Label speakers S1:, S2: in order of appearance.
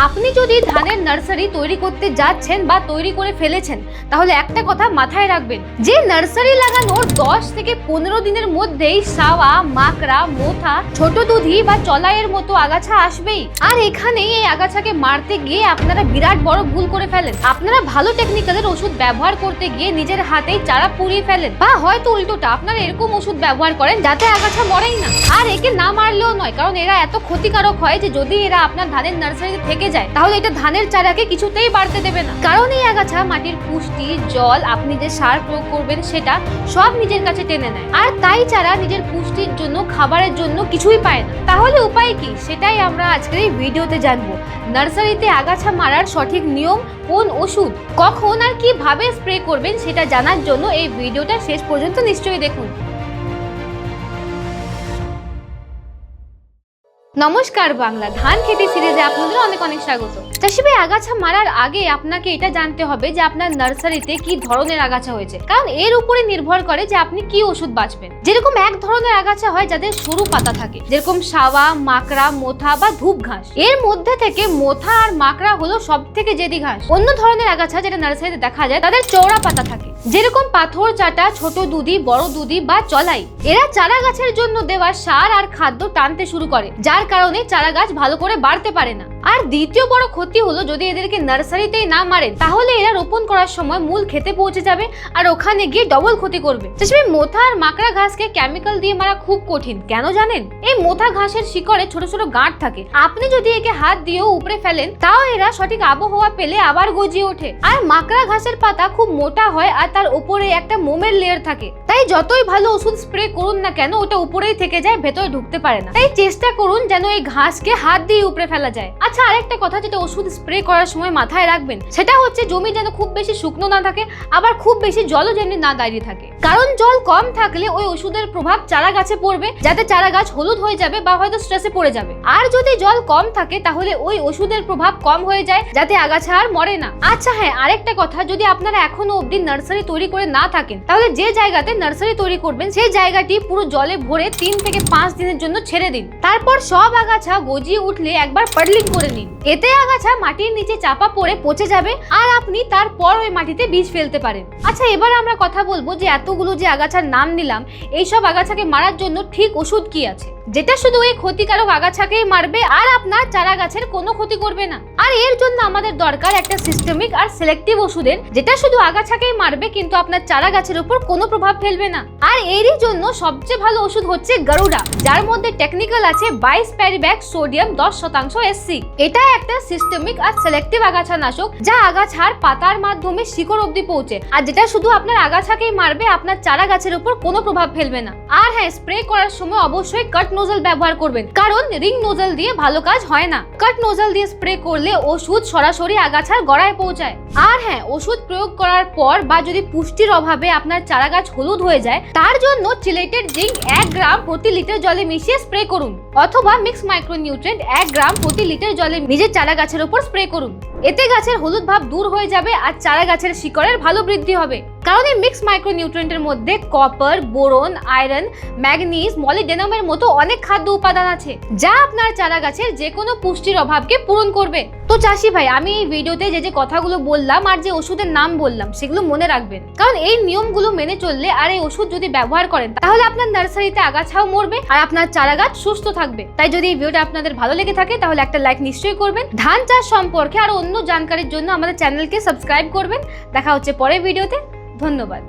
S1: আপনি যদি ধানের নার্সারি তৈরি করতে যাচ্ছেন বা তৈরি করে ফেলেছেন তাহলে একটা কথা মাথায় রাখবেন যে নার্সারি লাগানোর 10 থেকে 15 দিনের মধ্যেই সাওয়া, মাকড়া, মোথা, ছোট দুধি বা চলাইয়ের মতো আগাছা আসবেই। আর এখানে এই আগাছাকে মারতে গিয়ে আপনারা বিরাট বড় ভুল করে ফেলেন। আপনারা ভালো টেকনিক্যালের ওষুধ ব্যবহার করতে গিয়ে নিজের হাতেই চারা পুড়িয়ে ফেলেন, বা হয়তো উল্টোটা আপনারা এরকম ওষুধ ব্যবহার করেন যাতে আগাছা মরেই না। আর একে না মারলেও নয়, কারণ এরা এত ক্ষতিকারক হয় যে যদি এরা আপনার ধানের নার্সারিতে থেকে যায় তাহলে এটা ধানের চারাকে কিছুতেই বাড়তে দেবে না। কারণ এই আগাছা মাটির পুষ্টি, জল, আপনি যে সার প্রয়োগ করবেন সেটা সব নিজের কাছে টেনে নেয়। আর তাই চারা নিজের পুষ্টির জন্য, খাবারের জন্য কিছুই পায় না। তাহলে উপায় কি, সেটাই আমরা আজকের এই ভিডিওতে জানবো। নার্সারিতে আগাছা মারার সঠিক নিয়ম, কোন ওষুধ কখন আর কিভাবে স্প্রে করবেন সেটা জানার জন্য এই ভিডিওটা শেষ পর্যন্ত নিশ্চয়ই দেখুন। নমস্কার বাংলা ধান খেতে সিরিজে আপনাদের অনেক অনেক স্বাগত। চাষি ভাই, আগাছা মারার আগে আপনাকে এটা জানতে হবে যে আপনার নার্সারিতে কি ধরনের আগাছা হয়েছে, কারণ এর উপরে নির্ভর করে যে আপনি কি ওষুধ বাছবেন। যেরকম এক ধরনের আগাছা হয় যাদের সরু পাতা থাকে, যেরকম সাওয়া, মাকড়া, মোথা বা ধূপ ঘাস। এর মধ্যে থেকে মোথা আর মাকড়া হলো সব থেকে জেদি ঘাস। অন্য ধরনের আগাছা যেটা নার্সারিতে দেখা যায় তাদের চওড়া পাতা থাকে, যেরকম পাথর চাটা, ছোট দুধি, বড় দুধি বা চলাই। এরা চারা গাছের জন্য দেওয়া সার আর খাদ্য টানতে শুরু করে, যার কারণে চারা গাছ ভালো করে বাড়তে পারে না। আর দ্বিতীয় বড় ক্ষতি হলো যদি এদেরকে নার্সারিতেই না মারেন তাহলে এরা রোপণ করার সময় মূল খেতে পৌঁছে যাবে আর ওখানে গিয়ে ডবল ক্ষতি করবে। মোথা আর মাকড়া ঘাসকে কেমিক্যাল দিয়ে মারা খুব কঠিন, কেন জানেন? এই মোথা ঘাসের শিকড়ে ছোট ছোট গাঁট থাকে, আপনি যদি একে হাত দিয়েও উপরে ফেলেন তাও এরা সঠিক আবহাওয়া পেলে আবার গজিয়ে ওঠে। আর মাকড়া ঘাসের পাতা খুব মোটা হয় আর তার উপরে একটা মোমের লেয়ার থাকে, তাই যতই ভালো ওষুধ স্প্রে করুন না কেন ওটা উপরেই থেকে যায়, ভেতরে ঢুকতে পারে না। তাই চেষ্টা করুন যেন এই ঘাসকে হাত দিয়ে উপরে ফেলা যায়। আচ্ছা, আরেকটা কথা যেটা ওষুধ স্প্রে করার সময় মাথায় রাখবেন সেটা হচ্ছে জমি যেন খুব বেশি শুকনো না থাকে, আবার খুব বেশি জলও যেন না দাঁড়িয়ে থাকে। কারণ জল কম থাকলে ওই ওষুধের প্রভাব চারা গাছে পড়বে, যাতে চারা গাছ হলুদ হয়ে যাবে বা হয়তো স্ট্রেসে পড়ে যাবে। আর যদি জল কম থাকে তাহলে ওই ওষুধের প্রভাব কম হয়ে যায়, যাতে আগাছা আর মরে না। আচ্ছা হ্যাঁ, আরেকটা কথা, যদি আপনারা এখনো অবধি নার্সারি তৈরি করে না থাকেন তাহলে যে জায়গাতে নার্সারি তৈরি করবেন সেই জায়গাটি পুরো জলে ভরে 3 থেকে 5 দিনের জন্য ছেড়ে দিন। তারপর সব আগাছা গজিয়ে উঠলে একবার পাডলিং করে নিন। এতে আগাছা মাটির নিচে চাপা পড়ে পচে যাবে আর আপনি তারপর ওই মাটিতে বীজ ফেলতে পারেন। আচ্ছা, এবার আমরা কথা বলবো যে এতগুলো যে আগাছার নাম নিলাম, এইসব আগাছাকে মারার জন্য ঠিক ওষুধ কি আছে যেটা শুধু এই ক্ষতিকারক আগাছাকেই মারবে আর আপনার চারা গাছের কোনো ক্ষতি করবে না। আর এর জন্য আমাদের দরকার একটা সিস্টেমিক আর সিলেক্টিভ ওষুধের, যেটা শুধু আগাছাকেই মারবে কিন্তু আপনার চারা গাছের উপর কোনো প্রভাব ফেলবে না। আর এরই জন্য সবচেয়ে ভালো ওষুধ হচ্ছে গারুডা, যার মধ্যে টেকনিক্যাল আছে 22 প্যারিব্যাক সোডিয়াম 10% SC। এটা একটা সিস্টেমিক আর সিলেক্টিভ আগাছানাশক যা আগাছার পাতার মাধ্যমে শিকড় অবধি পৌঁছে, আর যেটা শুধু আপনার আগাছাকেই মারবে, আপনার চারা গাছের উপর কোনো প্রভাব ফেলবে না। আর হ্যাঁ, স্প্রে করার সময় অবশ্যই কাট নোজল ব্যবহার করবেন, কারণ রিং নোজল দিয়ে ভালো কাজ হয় না। কাট নোজল দিয়ে স্প্রে করলে ওষুধ সরাসরি আগাছার গোড়ায় পৌঁছায়। আর হ্যাঁ, ওষুধ প্রয়োগ করার পর বা যদি পুষ্টির অভাবে আপনার চারা গাছ হলুদ হয়ে যায় তার জন্য চিলেটেড জিঙ্ক 1 গ্রাম প্রতি লিটার জলে মিশিয়ে স্প্রে করুন, অথবা মিক্স মাইক্রোনিউট্রিয়েন্ট 1 গ্রাম প্রতি লিটার জলে নিজের চারা গাছের উপর স্প্রে করুন। এতে গাছের হলুদ ভাব দূর হয়ে যাবে আর চারা গাছের শিকড়ের ভালো বৃদ্ধি হবে। কারণ এই মিক্স মাইক্রোনিউট্রিয়েন্টের মধ্যে কপার, বোরন, আয়রন, ম্যাগনিজ, মলিবডেনামের মতো অনেক খাদ্য উপাদান আছে যা আপনার চারা গাছের যে কোনো পুষ্টির অভাবকে পূরণ করবে। তো চাষি ভাই, আমি এই ভিডিওতে যে কথাগুলো বললাম আর যে ওষুধের নাম বললাম সেগুলো মনে রাখবেন, কারণ এই নিয়মগুলো মেনে চললে আর এই ওষুধ যদি ব্যবহার করেন তাহলে আপনার নার্সারিতে আগাছাও মরবে আর আপনার চারা গাছ সুস্থ থাকবে। তাই যদি এই ভিডিওটা আপনাদের ভালো লেগে থাকে তাহলে একটা লাইক নিশ্চয়ই করবেন। ধান চাষ সম্পর্কে আর অন্য জানকারির জন্য আমাদের চ্যানেলকে সাবস্ক্রাইব করবেন। দেখা হচ্ছে পরের ভিডিওতে। ধন্যবাদ।